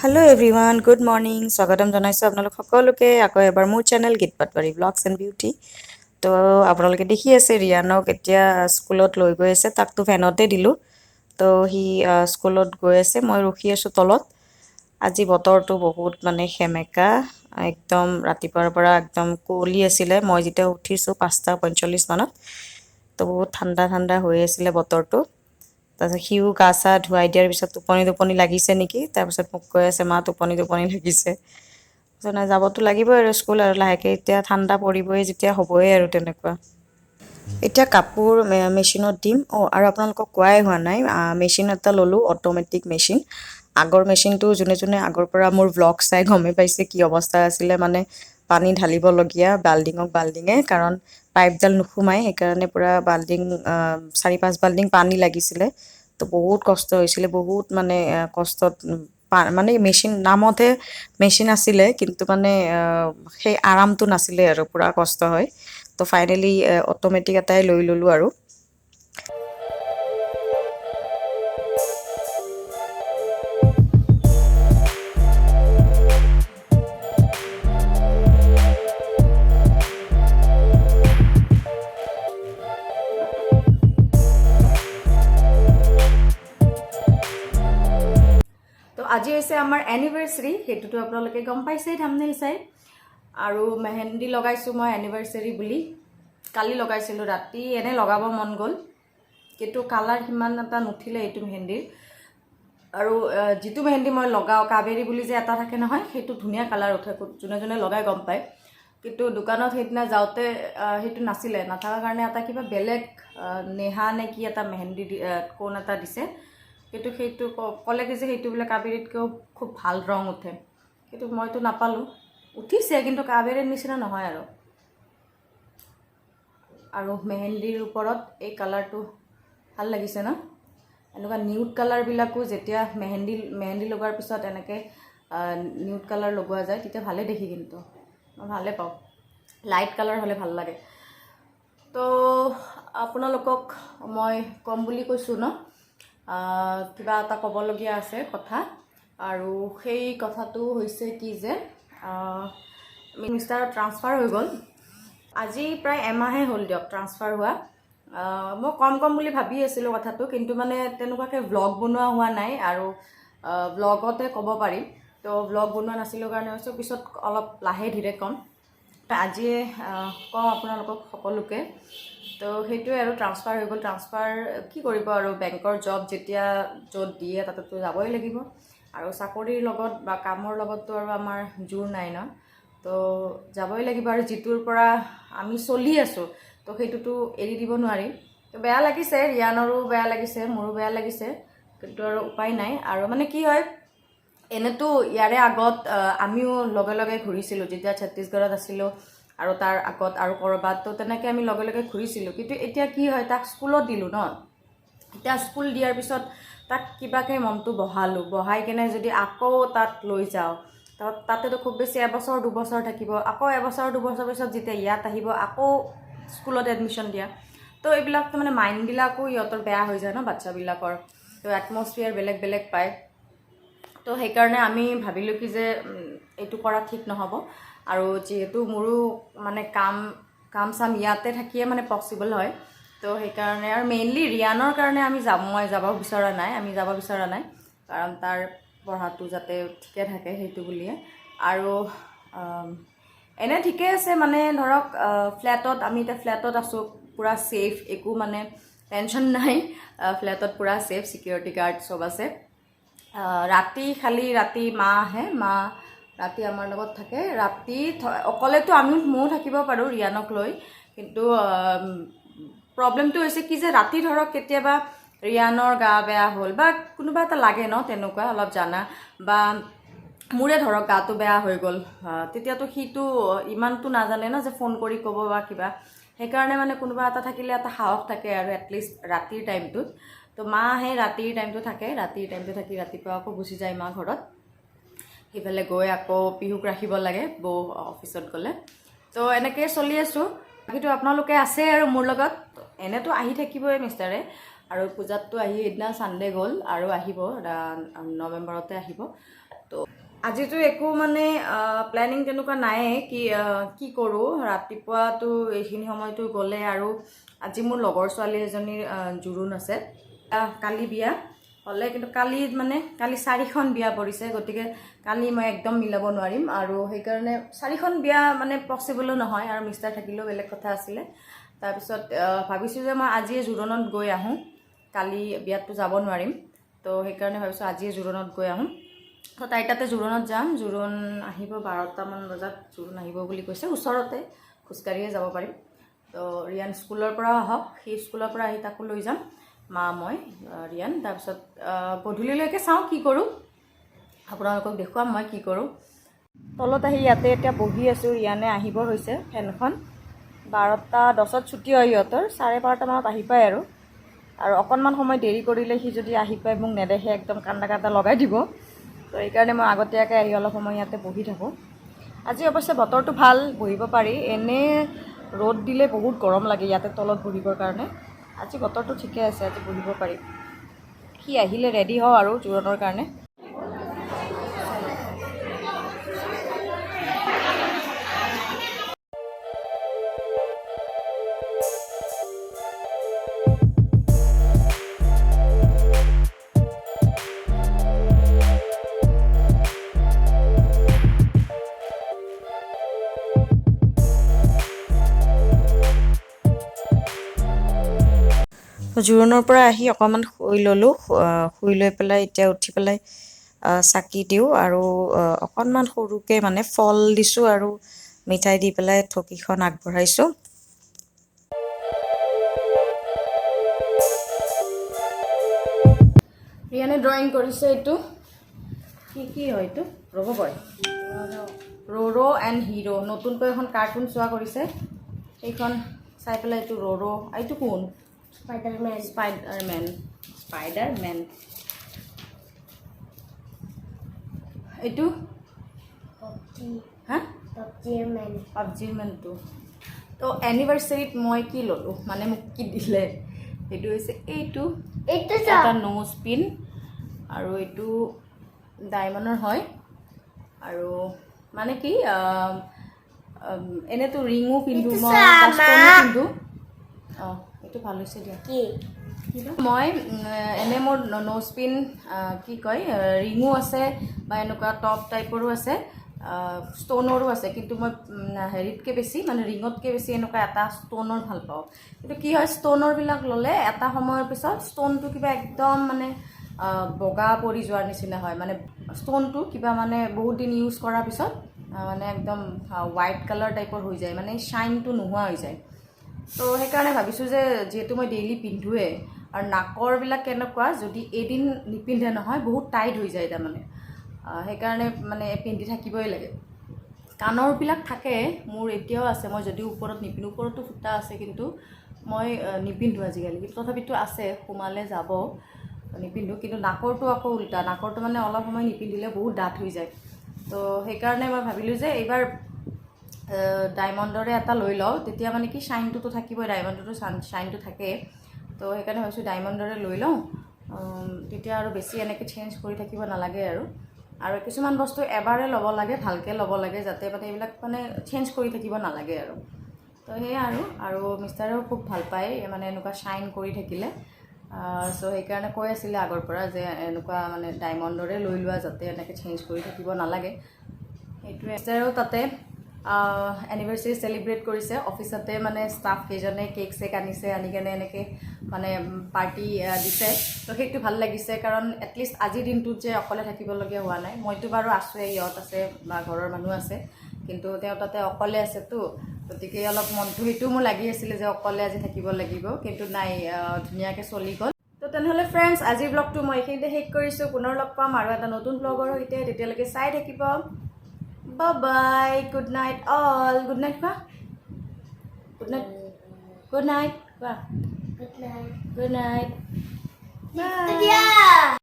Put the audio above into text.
Hello everyone good morning स्वागतम জনাইছো আপোনালোক সকলোকে আকৌ এবাৰ মোৰ চেনেল গীত পাটবাৰী ব্লগছ এণ্ড বিউটি তো আপোনালোকে দেখি আছে ৰিয়ানক এতিয়া স্কুলত লৈ গৈ আছে তাকতো ভেনতে দিলোঁ তো সি স্কুলত গৈ আছে মই ৰখি আছোঁ তলত আজি বতৰটো বহুত মানে সেমেকা একদম ৰাতিপুৱাৰ পৰা একদম কুঁৱলী আছিলে মই যেতিয়া উঠিছোঁ 5:45 মানত তো বহুত ঠাণ্ডা ঠাণ্ডা হৈ আছিলে বতৰটো তাৰপিছত সিও গা চা ধুৱাই দিয়াৰ পিছত টোপনি লাগিছে নেকি তাৰপিছত মোক কৈ আছে মা টোপনি লাগিছে তাৰপিছত নাই যাবতো লাগিবই আৰু স্কুল আৰু লাহেকৈ এতিয়া ঠাণ্ডা পৰিবই যেতিয়া হ'বই আৰু তেনেকুৱা এতিয়া কাপোৰ মেচিনত দিম আৰু আপোনালোকক কোৱাই হোৱা নাই মেচিন এটা ল'লোঁ অট'মেটিক মেচিন আগৰ মেচিনটো যোনে যোনে আগৰ পৰা মোৰ ভ্লগ চাই গমেই পাইছে কি অৱস্থা আছিলে মানে পানী ঢালিবলগীয়া বাল্ডিঙে কাৰণ পাইপডাল নোসোমাই সেইকাৰণে পূৰা বাল্ডিং 4-5 বাল্ডিং পানী লাগিছিলে তো বহুত কষ্ট হৈছিলে বহুত মানে কষ্টত মানে মেচিন নামতহে মেচিন আছিলে কিন্তু মানে সেই আৰামটো নাছিলে আৰু পূৰা কষ্ট হয় তো ফাইনেলি অট'মেটিক এটাই লৈ ল'লোঁ আৰু তো আজি হৈছে আমাৰ এনিভাৰ্চাৰী সেইটোতো আপোনালোকে গম পাইছেই থাম্বনেইল চাই আৰু মেহেন্দি লগাইছোঁ মই এনিভাৰ্চাৰী বুলি কালি লগাইছিলোঁ ৰাতি এনে লগাব মন গ'ল কিন্তু কালাৰ সিমান এটা নুঠিলে এইটো মেহেন্দিৰ আৰু যিটো মেহেন্দি মই লগাওঁ কাবেৰী বুলি যে এটা থাকে নহয় সেইটো ধুনীয়া কালাৰ উঠে যোনে যোনে লগাই গম পায় কিন্তু দোকানত সেইদিনা যাওঁতে সেইটো নাছিলে নাথাকাৰ কাৰণে এটা কিবা বেলেগ নেহা নে কি এটা মেহেন্দি কোন এটা দিছে কিন্তু সেইটো ক'লে কি যে সেইটো বোলে কাবেৰীতকৈও খুব ভাল ৰং উঠে কিন্তু মইতো নাপালোঁ উঠিছে কিন্তু কাবেৰীৰ নিচিনা নহয় আৰু মেহেন্দিৰ ওপৰত এই কালাৰটো ভাল লাগিছে ন এনেকুৱা নিউড কালাৰবিলাকো যেতিয়া মেহেন্দি লগোৱাৰ পিছত এনেকৈ নিউড কালাৰ লগোৱা যায় তেতিয়া ভালেই দেখি কিন্তু মই ভালে পাওঁ লাইট কালাৰ হ'লে ভাল লাগে তো আপোনালোকক মই ক'ম বুলি কৈছোঁ ন কিবা এটা ক'বলগীয়া আছে কথা আৰু সেই কথাটো হৈছে কি যে মিনিষ্টাৰৰ ট্ৰান্সফাৰ হৈ গ'ল আজি প্ৰায় এমাহে হ'ল দিয়ক ট্ৰান্সফাৰ হোৱা মই কম বুলি ভাবি আছিলোঁ কথাটো কিন্তু মানে তেনেকুৱাকৈ ভ্লগ বনোৱা হোৱা নাই আৰু ভ্লগতে ক'ব পাৰিম তো ভ্লগ বনোৱা নাছিলোঁ কাৰণে হৈছে পিছত অলপ লাহে ধীৰে ক'ম আজিয়ে কওঁ আপোনালোকক সকলোকে তো সেইটোৱে আৰু ট্ৰান্সফাৰ হৈ গ'ল ট্ৰান্সফাৰ কি কৰিব আৰু বেংকৰ জব যেতিয়া য'ত দিয়ে তাতেতো যাবই লাগিব আৰু চাকৰিৰ লগত বা কামৰ লগততো আৰু আমাৰ জোৰ নাই ন তো যাবই লাগিব আৰু যিটোৰ পৰা আমি চলি আছোঁ তো সেইটোতো এৰি দিব নোৱাৰি তো বেয়া লাগিছে ৰিয়ানৰো বেয়া লাগিছে মোৰো বেয়া লাগিছে কিন্তু আৰু উপায় নাই আৰু মানে কি হয় এনেতো ইয়াৰে আগত আমিও লগে ঘূৰিছিলোঁ যেতিয়া ছত্তীশগড়ত আছিলোঁ আৰু তাৰ আগত আৰু ক'ৰবাত তো তেনেকৈ আমি লগে ঘূৰিছিলোঁ কিন্তু এতিয়া কি হয় তাক স্কুলত দিলোঁ ন এতিয়া স্কুল দিয়াৰ পিছত তাক কিবাকৈ মনটো বহাই কেনে যদি আকৌ তাত লৈ যাওঁ তাতেতো খুব বেছি 1-2 বছৰ থাকিব আকৌ 1-2 বছৰ পিছত যেতিয়া ইয়াত আহিব আকৌ স্কুলত এডমিশ্যন দিয়া তো এইবিলাক তো মানে মাইণ্ডবিলাকো ইহঁতৰ বেয়া হৈ যায় ন বাচ্চাবিলাকৰ তো এটমছফিয়াৰ বেলেগ পায় তো সেইকাৰণে আমি ভাবিলোঁ কি যে এইটো কৰা ঠিক নহ'ব আৰু যিহেতু মোৰো মানে কাম চাম ইয়াতে থাকিয়ে মানে পচিবল হয় তো সেইকাৰণে আৰু মেইনলি ৰিয়ানৰ কাৰণে মই যাব বিচৰা নাই কাৰণ তাৰ পঢ়াটো যাতে ঠিকে থাকে সেইটো বুলিয়ে আৰু এনে ঠিকে আছে মানে ধৰক ফ্লেটত আমি এতিয়া ফ্লেটত আছোঁ পূৰা ছেফ একো মানে টেনশ্যন নাই ফ্লেটত পূৰা ছেফ ছিকিউৰিটি গাৰ্ড চব আছে ৰাতি মা আহে মা ৰাতি আমাৰ লগত থাকে ৰাতি অকলেতো ময়ো থাকিব পাৰোঁ ৰিয়ানক লৈ কিন্তু প্ৰব্লেমটো হৈছে কি যে ৰাতি ধৰক কেতিয়াবা ৰিয়ানৰ গা বেয়া হ'ল বা কোনোবা এটা লাগে ন তেনেকুৱা অলপ জানা বা মোৰে ধৰক গাটো বেয়া হৈ গ'ল তেতিয়াতো সিটো ইমানটো নাজানে ন যে ফোন কৰি ক'ব বা কিবা সেইকাৰণে মানে কোনোবা এটা থাকিলে এটা সাহস থাকে আৰু এটলিষ্ট ৰাতিৰ টাইমটোত তো মা আহে ৰাতিৰ টাইমটো থাকি ৰাতিপুৱা আকৌ গুচি যায় মা ঘৰত সেইফালে গৈ আকৌ পিহুক ৰাখিব লাগে বৌ অফিচত গ'লে তো এনেকৈ চলি আছোঁ বাকীটো আপোনালোকে আছে আৰু মোৰ লগত এনেতো আহি থাকিবই মিষ্টাৰে আৰু পূজাততো আহি এদিনা সানডে গ'ল আৰু আহিব নৱেম্বৰতে আহিব তো আজিতো একো মানে প্লেনিং তেনেকুৱা নাই কি কৰোঁ ৰাতিপুৱাতো এইখিনি সময়তো গ'লে আৰু আজি মোৰ লগৰ ছোৱালী এজনীৰ জোৰোণ আছে কালি বিয়া হ'লে কিন্তু কালি 4খন বিয়া পৰিছে গতিকে কালি মই একদম মিলাব নোৱাৰিম আৰু সেইকাৰণে 4খন বিয়া মানে পচিবলো নহয় আৰু মিষ্টাৰ থাকিলেও বেলেগ কথা আছিলে তাৰপিছত ভাবিছোঁ যে মই আজিয়ে জোৰোণত গৈ আহোঁ কালি বিয়াততো যাব নোৱাৰিম তো সেইকাৰণে ভাবিছোঁ আজিয়ে জোৰোণত গৈ আহোঁ তো তাইৰ তাতে জোৰোণত যাম জোৰোণ আহিব 12টামান বজাত জোৰোণ আহিব বুলি কৈছে ওচৰতে খোজকাঢ়িয়ে যাব পাৰিম তো ৰিয়ান স্কুলৰ পৰা আহক সেই স্কুলৰ পৰা আহি তাকো লৈ যাম মা মই ৰিয়ান তাৰপিছত গধূলিলৈকে চাওঁ কি কৰোঁ আপোনালোকক দেখুৱাম মই কি কৰোঁ তলত আহি ইয়াতে এতিয়া বহি আছোঁ ৰিয়ানে আহিব হৈছে ফেনখন 12টা 10ত ছুটি হয় সিহঁতৰ 12:30 মানত আহি পায় আৰু অকণমান সময় দেৰি কৰিলে সি যদি আহি পায় মোক নেদেখে একদম কান্দা লগাই দিব তো সেইকাৰণে মই আগতীয়াকৈ আহি অলপ সময় ইয়াতে বহি থাকোঁ আজি অৱশ্যে বতৰটো ভাল বহিব পাৰি এনে ৰ'দ দিলে বহুত গৰম লাগে ইয়াতে তলত বহিবৰ কাৰণে আজি বতৰটো ঠিকে আছে আজি বহিব পাৰি সি আহিলে ৰেডি হওঁ আৰু জোৰোণৰ কাৰণে জোৰোণৰ পৰা আহি অকণমান শুই ল'লোঁ শুই লৈ পেলাই এতিয়া উঠি পেলাই চাকি দিওঁ আৰু অকণমান সৰুকৈ মানে ফল দিছোঁ আৰু মিঠাই দি পেলাই ঠগীখন আগবঢ়াইছোঁ ৰিয়ানে ড্ৰয়িং কৰিছে এইটো কি হয় এইটো ৰ'বই ৰ'ৰ' এণ্ড হিৰ' নতুনকৈ এখন কাৰ্টুন চোৱা কৰিছে সেইখন চাই পেলাই এইটো ৰ'ৰ' এইটো কোন স্পাইডাৰমেন এইটো হা পাবজিৰ মেনটো তো এনিভাৰ্চাৰীত মই কি ল'লোঁ মানে মোক কি দিলে সেইটো হৈছে এইটো এটা নোজ পিন আৰু এইটো ডায়মণ্ডৰ হয় আৰু মানে কি এনেতো ৰিঙো পিন্ধো মই ষ্টনো পিন্ধো অঁ এইটো ভাল হৈছে দিয়া মই এনে মোৰ নোজ পিন কি কয় ৰিঙো আছে বা এনেকুৱা টপ টাইপৰো আছে ষ্ট'নৰো আছে কিন্তু মই হেৰিতকৈ বেছি মানে ৰিঙতকৈ বেছি এনেকুৱা এটা ষ্ট'নৰ ভাল পাওঁ কিন্তু কি হয় ষ্ট'নৰবিলাক ল'লে এটা সময়ৰ পিছত ষ্ট'নটো কিবা একদম মানে বগা পৰি যোৱাৰ নিচিনা হয় মানে ষ্ট'নটো কিবা মানে বহুত দিন ইউজ কৰাৰ পিছত মানে একদম হোৱাইট কালাৰ টাইপৰ হৈ যায় মানে শ্বাইনটো নোহোৱা হৈ যায় তো সেইকাৰণে ভাবিছোঁ যে যিহেতু মই ডেইলি পিন্ধোৱে আৰু নাকৰবিলাক কেনেকুৱা যদি এদিন নিপিন্ধে নহয় বহুত টাইট হৈ যায় তাৰমানে সেইকাৰণে মানে পিন্ধি থাকিবই লাগে কাণৰবিলাক থাকে মোৰ এতিয়াও আছে মই যদিও ওপৰত নিপিন্ধো ওপৰতো ফুটা আছে কিন্তু মই নিপিন্ধোঁ আজিকালি কিন্তু তথাপিতো আছে সোমালে যাব নিপিন্ধোঁ কিন্তু নাকৰটো আকৌ উল্টা নাকৰটো মানে অলপ সময় নিপিন্ধিলে বহুত ডাঠ হৈ যায় তো সেইকাৰণে মই ভাবিলোঁ যে এইবাৰ ডায়মণ্ডৰে এটা লৈ লওঁ তেতিয়া মানে কি শ্বাইনটোতো থাকিবই ডায়মণ্ডতো শ্বাইনটো থাকেই তো সেইকাৰণে ভাবিছোঁ ডায়মণ্ডৰে লৈ লওঁ তেতিয়া আৰু বেছি এনেকৈ চেঞ্জ কৰি থাকিব নালাগে আৰু কিছুমান বস্তু এবাৰে ল'ব লাগে ভালকৈ ল'ব লাগে যাতে মানে এইবিলাক মানে চেঞ্জ কৰি থাকিব নালাগে আৰু তো সেয়া আৰু মিষ্টাৰেও খুব ভাল পায় মানে এনেকুৱা শ্বাইন কৰি থাকিলে চ' সেইকাৰণে কৈ আছিলে আগৰ পৰা যে এনেকুৱা মানে ডায়মণ্ডৰে লৈ লোৱা যাতে এনেকৈ চেঞ্জ কৰি থাকিব নালাগে সেইটোৱে মিষ্টাৰেও তাতে এনিভাৰ্চাৰী চেলিব্ৰেট কৰিছে অফিচতে মানে ষ্টাফ কেইজনে কেক চেক আনিছে আনি কেনে এনেকৈ মানে পাৰ্টি দিছে তো সেইটো ভাল লাগিছে কাৰণ এটলিষ্ট আজিৰ দিনটোত যে অকলে থাকিবলগীয়া হোৱা নাই মইতো বাৰু আছোঁৱে ইহঁত আছে বা ঘৰৰ মানুহ আছে কিন্তু তেওঁ তাতে অকলে আছেতো গতিকে অলপ মনটো সেইটো মোৰ লাগি আছিলে যে অকলে আজি থাকিব লাগিব কিন্তু নাই ধুনীয়াকৈ চলি গ'ল তো তেনেহ'লে ফ্ৰেণ্ডছ আজিৰ ব্লগটো মই এইখিনিতে শেষ কৰিছোঁ পুনৰ লগ পাম আৰু এটা নতুন ব্লগৰ সৈতে তেতিয়ালৈকে চাই থাকিব Bye-bye. Good night all. Good night, pa? Good night. Good night, pa? Good night. Good night. Bye.